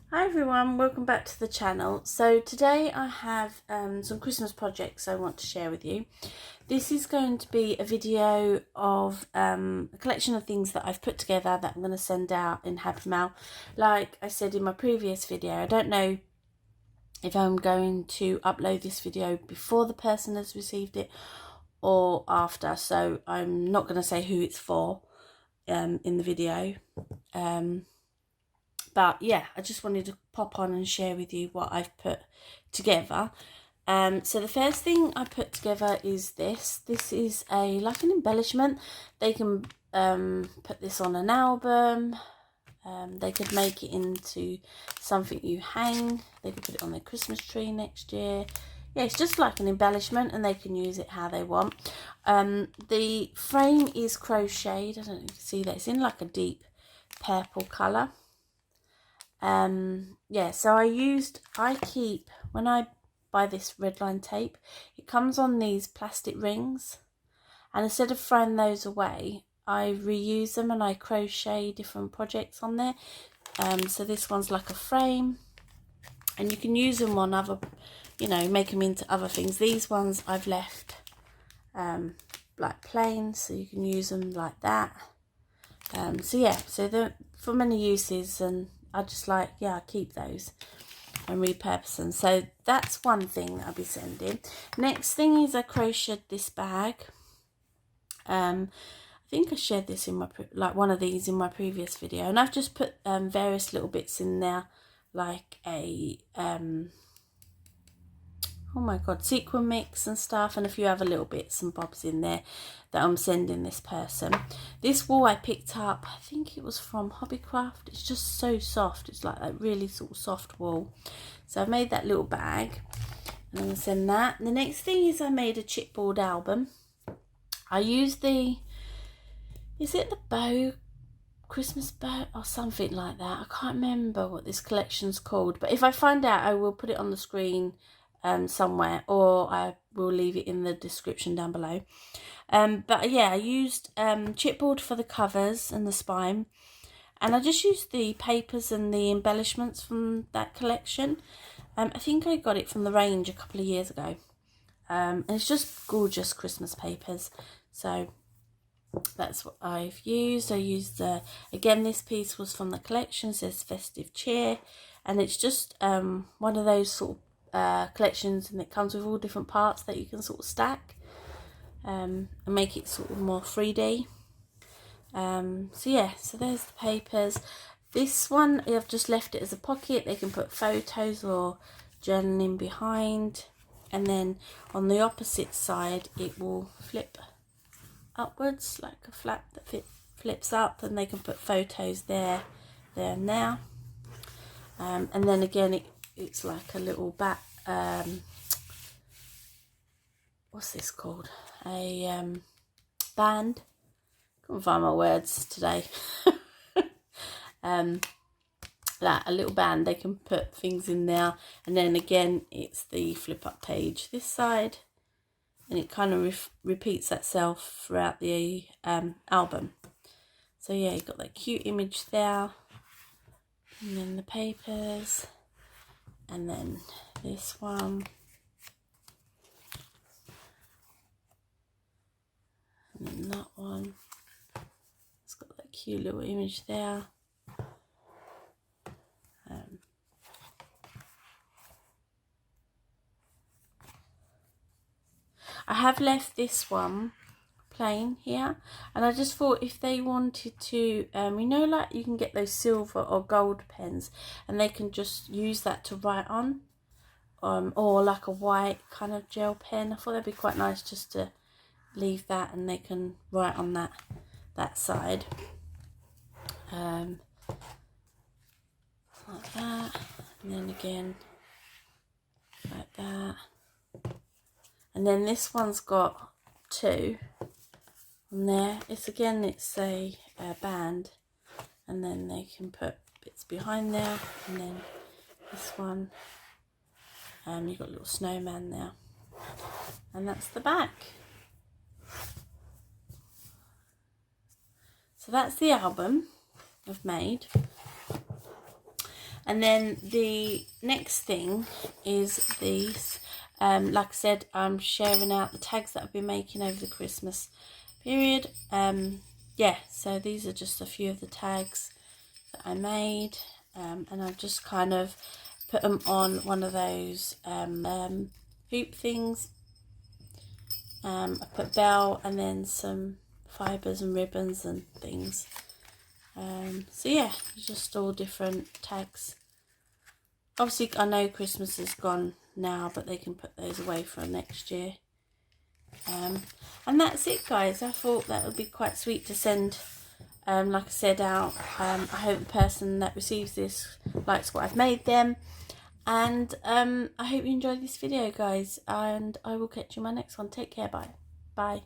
Hi everyone, welcome back to the channel. So today I have some Christmas projects I want to share with you. This is going to be a video of a collection of things that I've put together that I'm going to send out in Happymail. Like I said in my previous video, I don't know if I'm going to upload this video before the person has received it or after, so I'm not going to say who it's for in the video. But yeah, I just wanted to pop on and share with you what I've put together. So the first thing I put together is this. This is like an embellishment. They can put this on an album. They could make it into something you hang. They could put it on their Christmas tree next year. Yeah, it's just like an embellishment and they can use it how they want. The frame is crocheted. I don't know if you can see that. It's in like a deep purple colour. Yeah, so I keep, when I buy this red line tape, it comes on these plastic rings, and instead of throwing those away, I reuse them and I crochet different projects on there. So this one's like a frame, and you can use them on other, make them into other things. These ones I've left like plain, so you can use them like that. So yeah, so they're for many uses, and I just like, I keep those and repurpose them. So that's one thing that I'll be sending. Next thing is I crocheted this bag. I think I shared this in my one of these in my previous video, and I've just put various little bits in there, like a oh my god, sequin mix and stuff, and a few other little bits and bobs in there that I'm sending this person. This wool I picked up, I think it was from Hobbycraft. It's just so soft. It's like that really sort of soft wool. So I've made that little bag, and I'm going to send that. And the next thing is I made a chipboard album. I used is it the bow, Christmas bow or something like that? I can't remember what this collection's called, but if I find out, I will put it on the screen somewhere, or I will leave it in the description down below. But yeah, I used chipboard for the covers and the spine, and I just used the papers and the embellishments from that collection. I think I got it from the range a couple of years ago, and it's just gorgeous Christmas papers. So that's what I've used. I used again, this piece was from the collection, says festive cheer, and it's just one of those sort of collections, and it comes with all different parts that you can sort of stack and make it sort of more 3D. So yeah, so there's the papers. This one I've just left it as a pocket. They can put photos or journaling behind, and then on the opposite side it will flip upwards like a flap that flips up, and they can put photos there and there. And then again it's like a little back what's this called, a band. Can't find my words today. Like a little band, they can put things in there, and then again it's the flip up page this side, and it kind of repeats itself throughout the album. So yeah, you've got that cute image there, and then the papers, and then this one, and then that one. It's got that cute little image there. I have left this one plain here, and I just thought if they wanted to, like you can get those silver or gold pens, and they can just use that to write on, or like a white kind of gel pen. I thought that'd be quite nice just to leave that, and they can write on that side, like that, and then again like that. And then this one's got two on there. It's a band, and then they can put bits behind there, and then this one, you've got a little snowman there, and that's the back. So that's the album I've made. And then the next thing is these. Like I said, I'm sharing out the tags that I've been making over the Christmas period. Yeah, so these are just a few of the tags that I made, and I've just kind of put them on one of those hoop things. I put bell and then some fibres and ribbons and things. So yeah, just all different tags. Obviously I know Christmas is gone now, but they can put those away for next year. And that's it, guys. I thought that would be quite sweet to send, like I said, out. I hope the person that receives this likes what I've made them. And I hope you enjoyed this video, guys. And I will catch you in my next one. Take care. Bye. Bye.